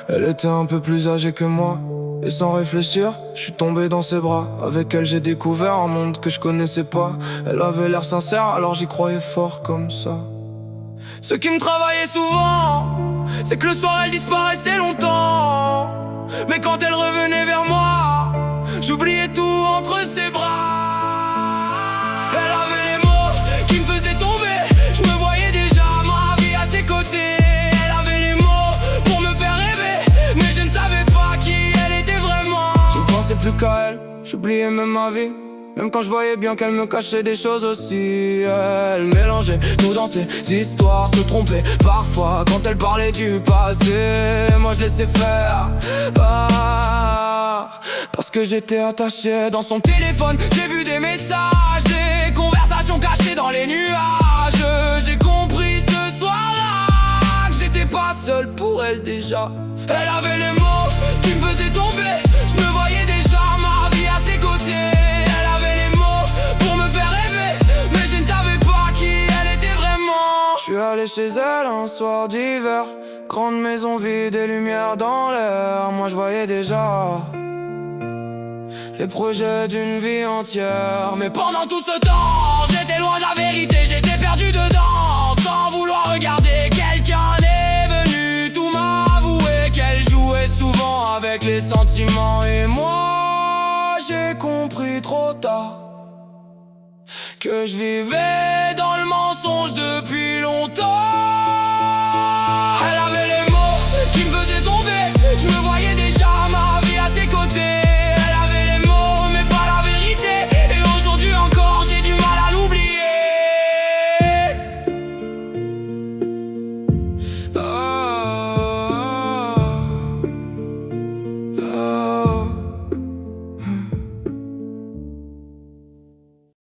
Elle était un peu plus âgée que moi, et sans réfléchir, je suis tombé dans ses bras. Avec elle j'ai découvert un monde que je connaissais pas. Elle avait l'air sincère, alors j'y croyais fort comme ça. Ce qui me travaillait souvent, c'est que le soir elle disparaissait longtemps. Mais quand elle revenait vers moi, j'oubliais tout entre ses bras. Elle avait les mots qui me faisaient tomber, je me voyais déjà ma vie à ses côtés. Elle avait les mots pour me faire rêver, mais je ne savais pas qui elle était vraiment. Je ne pensais plus qu'à elle, j'oubliais même ma vie. Même quand je voyais bien qu'elle me cachait des choses aussi. Elle mélangeait tout dans ses histoires, se trompait parfois quand elle parlait du passé. Moi je laissais faire, parce que j'étais attaché. Dans son téléphone, j'ai vu des messages, des conversations cachées dans les nuages. J'ai compris ce soir-là que j'étais pas seul pour elle déjà. Elle avait les mots qui me faisaient tomber, je me voyais déjà ma vie à ses côtés. Je suis allé chez elle un soir d'hiver, grande maison vide et lumière dans l'air. Moi je voyais déjà les projets d'une vie entière. Mais pendant tout ce temps, j'étais loin de la vérité, j'étais perdu dedans. Sans vouloir regarder, quelqu'un est venu tout m'avouer qu'elle jouait souvent avec les sentiments. Et moi j'ai compris trop tard que je vivais